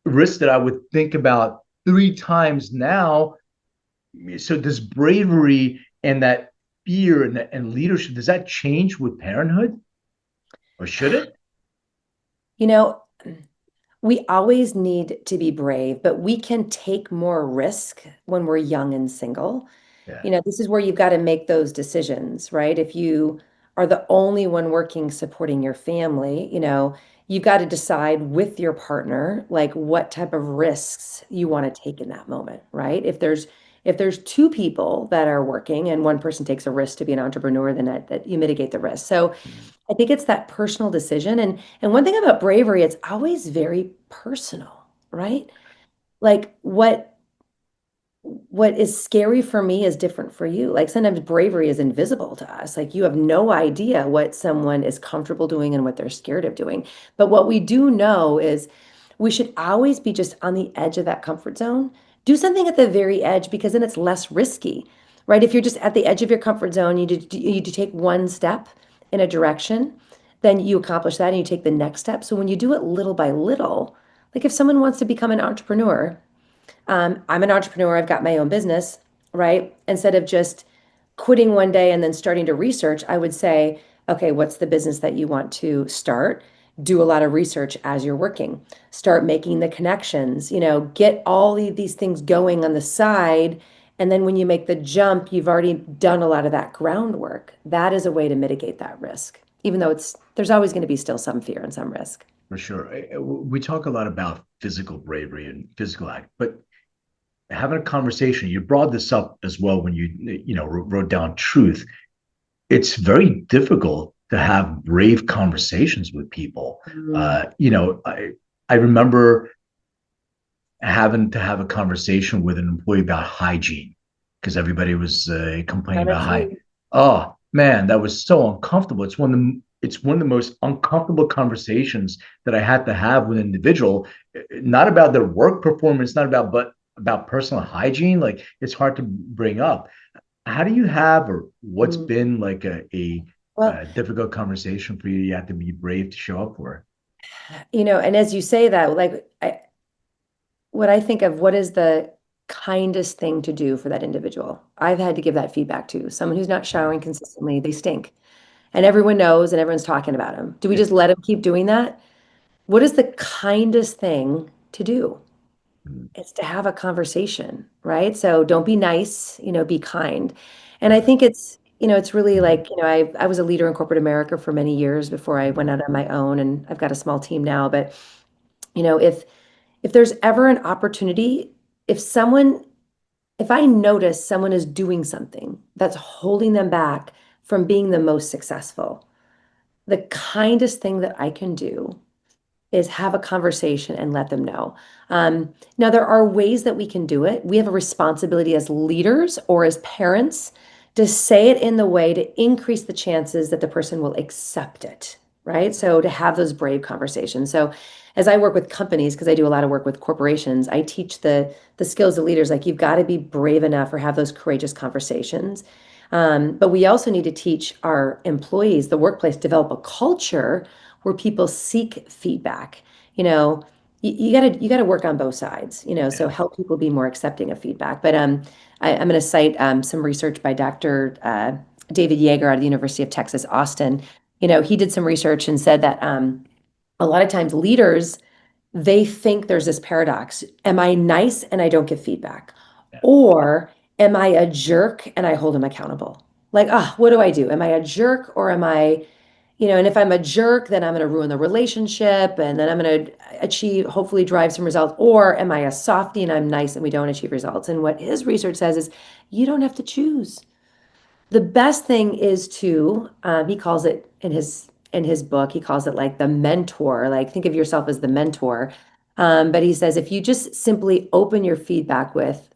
risks that I would think about three times now. So does bravery and that fear and leadership, does that change with parenthood or should it? You know, we always need to be brave, but we can take more risk when we're young and single. Yeah. This is where you've got to make those decisions, right? If you are the only one working supporting your family, you've got to decide with your partner like what type of risks you want to take in that moment, right? If there's two people that are working and one person takes a risk to be an entrepreneur, then that you mitigate the risk. So I think it's that personal decision. And one thing about bravery, it's always very personal, right? Like what is scary for me is different for you. Like sometimes bravery is invisible to us. Like you have no idea what someone is comfortable doing and what they're scared of doing. But what we do know is we should always be just on the edge of that comfort zone. Do something at the very edge because then it's less risky, right? If you're just at the edge of your comfort zone, you do take one step in a direction, then you accomplish that and you take the next step. So when you do it little by little, like if someone wants to become an entrepreneur, I'm an entrepreneur, I've got my own business, right? Instead of just quitting one day and then starting to research, I would say, okay, what's the business that you want to start? Do a lot of research as you're working. Start making the connections, get all these things going on the side. And then when you make the jump, you've already done a lot of that groundwork. That is a way to mitigate that risk, even though there's always going to be still some fear and some risk. For sure. We talk a lot about physical bravery and physical act, but having a conversation, you brought this up as well when you wrote down truth. It's very difficult to have brave conversations with people. Mm. I remember having to have a conversation with an employee about hygiene because everybody was complaining Done it about too. oh man, that was so uncomfortable. It's one of the most uncomfortable conversations that I had to have with an individual, not about their work performance, not about but about personal hygiene. Like it's hard to bring up. How do you have or what's Mm. been like Well, a difficult conversation for you? You have to be brave to show up for. and as you say that, like what I think of what is the kindest thing to do for that individual. I've had to give that feedback to someone who's not Mm. showering consistently. They stink. And everyone knows and everyone's talking about them. Do we Yeah. just let them keep doing that? What is the kindest thing to do? Mm. It's to have a conversation, right? So don't be nice, be kind. And I Perfect. think it's really like, I was a leader in corporate America for many years before I went Mm. out on my own, and I've got a small team now. But, if there's ever an opportunity, if someone, if I notice someone is doing something that's holding them back from being the most successful, the kindest thing that I can do is have a conversation and let them know. Now, there are ways that we can do it. We have a responsibility as leaders or as parents to say it in the way to increase the chances that the person will accept it, right? So to have those brave conversations. So as I work with companies, because I do a lot of work with corporations, I teach the skills of leaders, like you've got to be brave enough or have those courageous conversations. But we also need to teach our employees, the workplace, develop a culture where people seek feedback. You know, you gotta work on both sides. So Yeah. help people be more accepting of feedback. But I'm going to cite some research by Dr. David Yeager out of the University of Texas, Austin. He did some research and said that a lot of times leaders, they think there's this paradox. Am I nice and I don't give feedback? Yeah. Or am I a jerk and I hold them accountable? Like, ah, what do I do? Am I a jerk or am I, and if I'm a jerk, then I'm going to ruin the relationship and then I'm going to achieve, hopefully drive some results. Or am I a softie and I'm nice and we don't achieve results? And what his research says is you don't have to choose. The best thing is to, he calls it in his book, he calls it like the mentor. Like think of yourself as the mentor. But he says if you just simply open your feedback with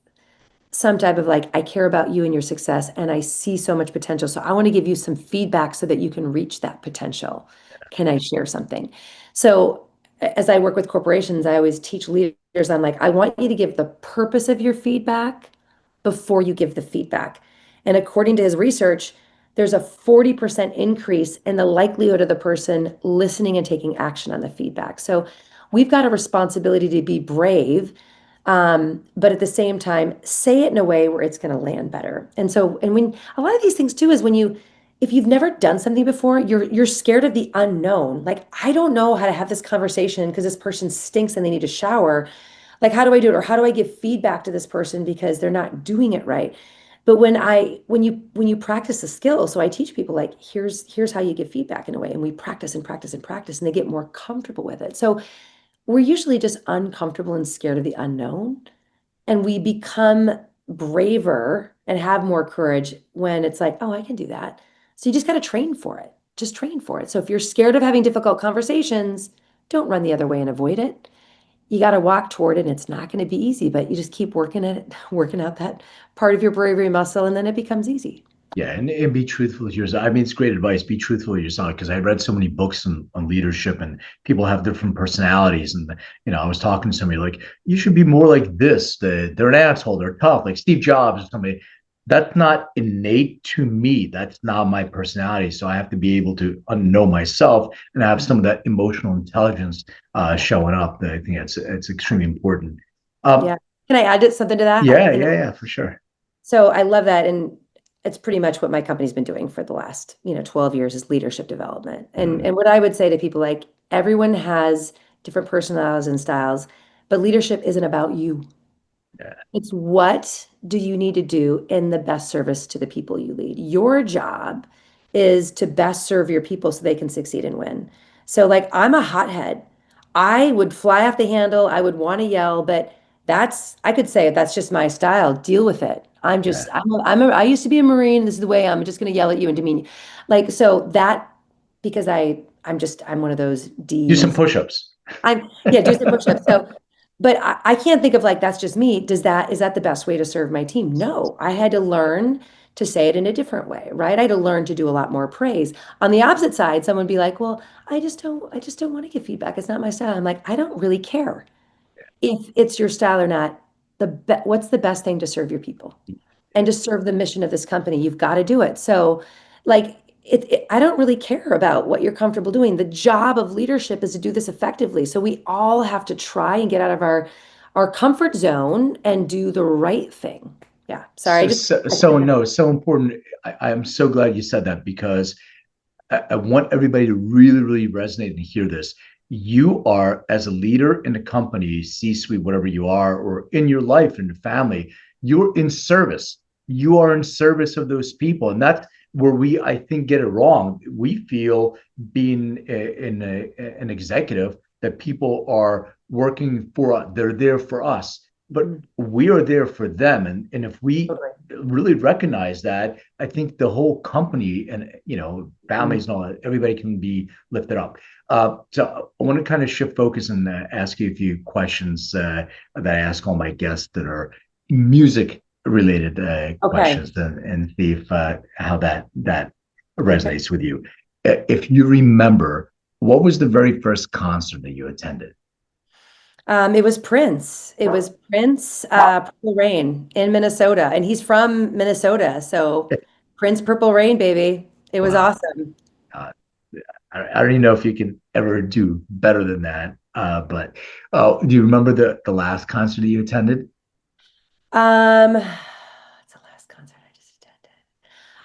some type of like, I care about you and your success, and I see so much potential. So I want to give you some feedback so that you can reach that potential. Can I share something? So as I work with corporations, I always teach leaders, I'm like, I want you to give the purpose of your feedback before you give the feedback. And according to his research, there's a 40% increase in the likelihood of the person listening and taking action on the feedback. So we've got a responsibility to be brave, but at the same time, say it in a way where it's going to land better. And so, and when a lot of these things too is when if you've never done something before, you're scared of the unknown. Like, I don't know how to have this conversation because this person stinks and they need a shower. Like, how do I do it? Or how do I give feedback to this person because they're not doing it right? But when you practice the skill, so I teach people like, here's how you give feedback in a way, and we practice and practice and practice, and they get more comfortable with it. So we're usually just uncomfortable and scared of the unknown. And we become braver and have more courage when it's like, oh, I can do that. So you just got to train for it. Just train for it. So if you're scared of having difficult conversations, don't run the other way and avoid it. You got to walk toward it. And it's not going to be easy, but you just keep working at it, working out that part of your bravery muscle, and then it becomes easy. Yeah, and be truthful to yourself. I mean, it's great advice. Be truthful to yourself because I read so many books on leadership, and people have different personalities. And I was talking to somebody like, you should be more like this. They're an asshole. They're tough, like Steve Jobs or somebody. That's not innate to me. That's not my personality. So I have to be able to know myself and have some of that emotional intelligence Yeah. showing up. I think it's extremely important. Um, Yeah. Can I add something to that? yeah, yeah, yeah, for sure. So I love that. And it's pretty much what my company's been doing for the last, 12 years is leadership development. And Mhm. and what I would say to people like everyone has different personalities and styles, but leadership isn't about you. Yeah. It's what do you need to do in the best service to the people you lead? Your job is to best serve your people so they can succeed and win. So, like, I'm a hothead. I would fly off the handle. I would want to yell, but I could say that's just my style. Deal with it. I'm just, Yeah. I used to be a Marine. This is the way I'm just going to yell at you and demean you. Like, so that, because I'm one of those Do some D's. push-ups. Yeah, do some push-ups. So, but I can't think of like that's just me. Is that the best way to serve my team? No, I had to learn to say it in a different way, right? I had to learn to do a lot more praise. On the opposite side, someone would be like, "Well, I just don't want to give feedback. It's not my style." I'm like, I don't really care if it's your style or not. What's the best thing to serve your people? And to serve the mission of this company, you've got to do it. So, like, I don't really care about what you're comfortable doing. The job of leadership is to do this effectively. So we all have to try and get out of our comfort zone and do the right thing. Yeah. Sorry, So important. I am so glad you said that because I want everybody to really, really resonate and hear this. You are, as a leader in a company, C-suite, whatever you are, or in your life, in your family, you're in service. You are in service of those people. And that's where I think, get it wrong. We feel being an executive that people are working for us, they're there for us, but we are there for them. And if we really recognize that, I think the whole company and families and all that, everybody can be lifted up. So I want to kind of shift focus and ask you a few questions that I ask all my guests that are music related Okay. questions and see if how that Okay. resonates with you. If you remember, what was the very first concert that you attended? It was Prince. It was Prince, Purple Rain in Minnesota, and he's from Minnesota. So Prince Purple Rain, baby. It was Wow. awesome. Uh, I don't even know if you can ever do better than that. But do you remember the last concert that you attended? What's the last concert I just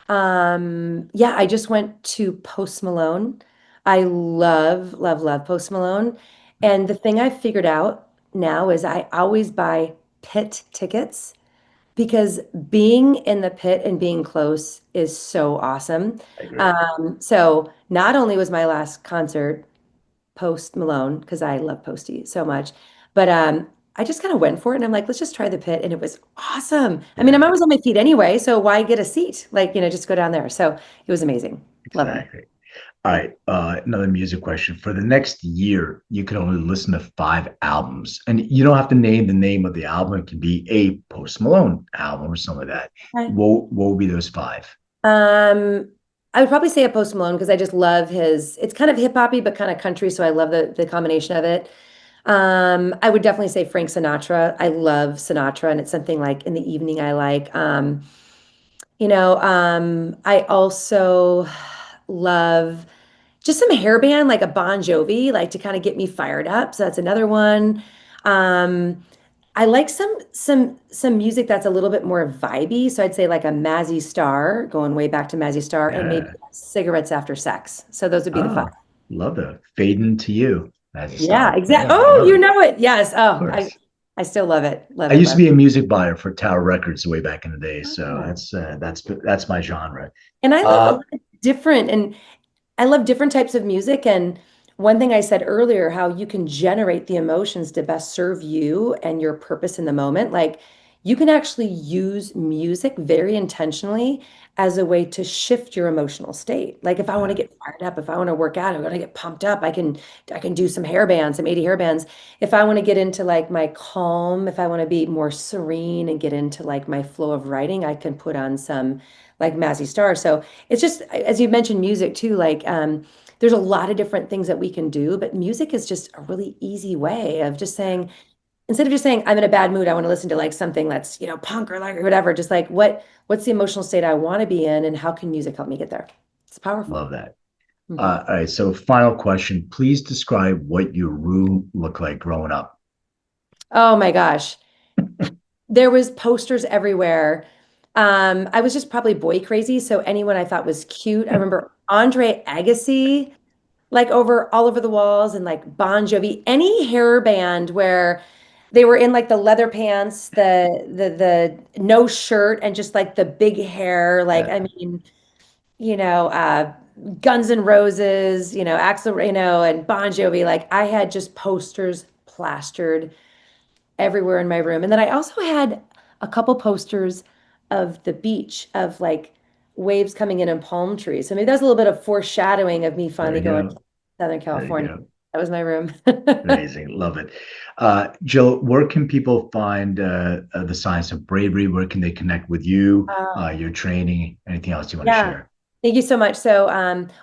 attended? Yeah, I just went to Post Malone. I love, love, love Post Malone. And the thing I've figured out now is I always buy pit tickets because being in the pit and being close is so awesome. I agree. So not only was my last concert Post Malone, because I love Posty so much, but I just kind of went for it and I'm like, let's just try the pit. And it was awesome. I mean, Yeah, I'm always on my feet anyway, so why get a seat? Like, just go down there. So it was amazing. Love him. exactly. All right, another music question. For the next year, you can only listen to 5 albums, and you don't have to name the name of the album. It can be a Post Malone album or something like that. Okay. What will be those five? Um, I would probably say a Post Malone because I just love his, it's kind of hip hoppy, but kind of country. So I love the combination of it. I would definitely say Frank Sinatra. I love Sinatra, and it's something like in the evening I like. I also love just some hairband, like a Bon Jovi, like to kind of get me fired up. So that's another one. Um, I like some music that's a little bit more vibey. So I'd say like a Mazzy Star, going way back to Mazzy Star, and maybe Yeah. Cigarettes After Sex. So those would be the five. Oh, love that. Fade into you as a Yeah, star. exactly. Yeah, Oh, love you it. know it. Yes. Of Oh, I course. I still love it. Love I it. used to Love be a music buyer for Tower Records way back in the day, so it. that's my genre. And I love a Uh, lot of different, and I love different types of music. And one thing I said earlier, how you can generate the emotions to best serve you and your purpose in the moment. Like you can actually use music very intentionally as a way to shift your emotional state. Like if I want to uh, get fired up, if I want to work out, I want to get pumped up, I can do some hair bands, some 80 hair bands. If I want to get into like my calm, if I want to be more serene and get into like my flow of writing, I can put on some like Mazzy Star. So it's just as you mentioned music too, like there's a lot of different things that we can do, but music is just a really easy way of just saying, instead of just saying I'm in a bad mood, I want to listen to like something that's, punk or like or whatever, just like what's the emotional state I want to be in and how can music help me get there? It's powerful. love that. Mhm. All right, so final question. Please describe what your room looked like growing up. Oh my gosh. There was posters everywhere. I was just probably boy crazy, so anyone I thought was cute. I remember Andre Agassi like over all over the walls and like Bon Jovi, any hair band where they were in like the leather pants, the no shirt and just like the big hair. Like, I Yeah, mean, you know, uh, Guns N' Roses, Axl, and Bon Jovi. Like I had just posters plastered everywhere in my room. And then I also had a couple posters of the beach of like waves coming in and palm trees. So maybe that was a little bit of foreshadowing of me there finally you going to go. Southern There you California. go. That was my room. Amazing. Love it. Jill, where can people find the science of bravery? Where can they connect with you, Oh, your training, anything else you want to yeah. share? Thank you so much. So,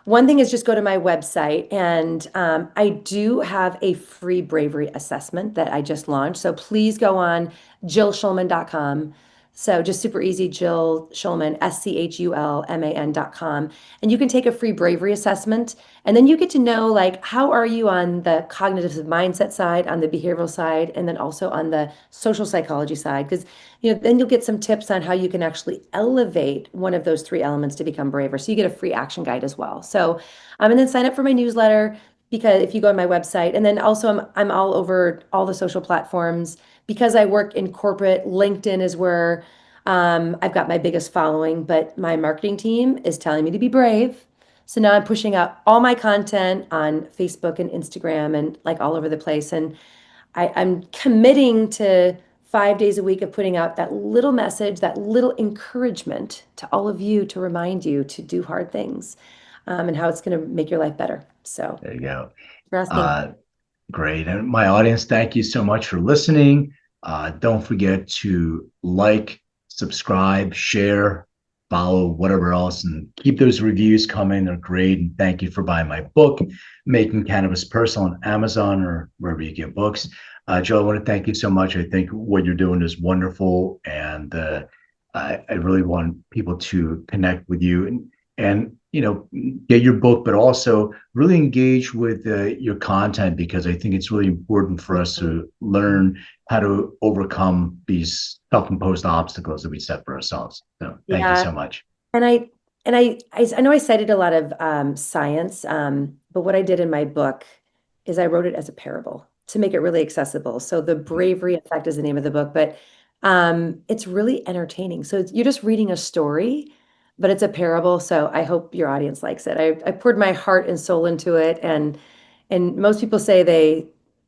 one thing is just go to my website, and I do have a free bravery assessment that I just launched. So please go on jillschulman.com. So just super easy, Jill Schulman, SCHULMAN.com. And you can take a free bravery assessment. And then you get to know like how are you on the cognitive mindset side, on the behavioral side, and then also on the social psychology side. Because then you'll get some tips on how you can actually elevate one of those three elements to become braver. So you get a free action guide as well. So, and then sign up for my newsletter because if you go on my website, and then also I'm all over all the social platforms because I work in corporate. LinkedIn is where I've got my biggest following, but my marketing team is telling me to be brave. So now I'm pushing out all my content on Facebook and Instagram and like all over the place. And I'm committing to 5 days a week of putting out that little message, that little encouragement to all of you to remind you to do hard things and how it's going to make your life better. So, There you go. for asking. Uh, Great. And my audience, thank you so much for listening. Don't forget to like, subscribe, share, follow, whatever else, and keep those reviews coming. They're great. And thank you for buying my book, Making Cannabis Personal on Amazon or wherever you get books. Joe, I want to thank you so much. I think what you're doing is wonderful. And I really want people to connect with you and get your book, but also really engage with your content because I think it's really important for us to learn how to overcome these self-imposed obstacles that we set for ourselves. So thank you Yeah. so much. And I know I cited a lot of science, but what I did in my book is I wrote it as a parable to make it really accessible. So the bravery effect is the name of the book, but It's really entertaining. So you're just reading a story, but it's a parable. So I hope your audience likes it. I poured my heart and soul into it, and most people say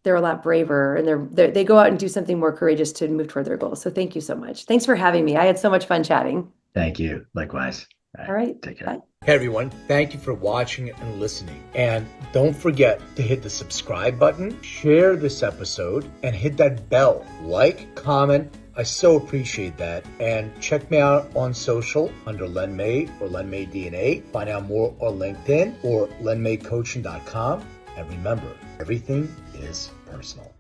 they're a lot braver and they go out and do something more courageous to move toward their goals. So thank you so much. Thanks for having me. I had so much fun chatting. Thank you. Likewise. All right. Take care. Bye. Hey everyone, thank you for watching and listening. And don't forget to hit the subscribe button, share this episode, and hit that bell. Like, comment. I so appreciate that. And check me out on social under Len May or Len May DNA. Find out more on LinkedIn or lenmaycoaching.com. And remember, everything is personal.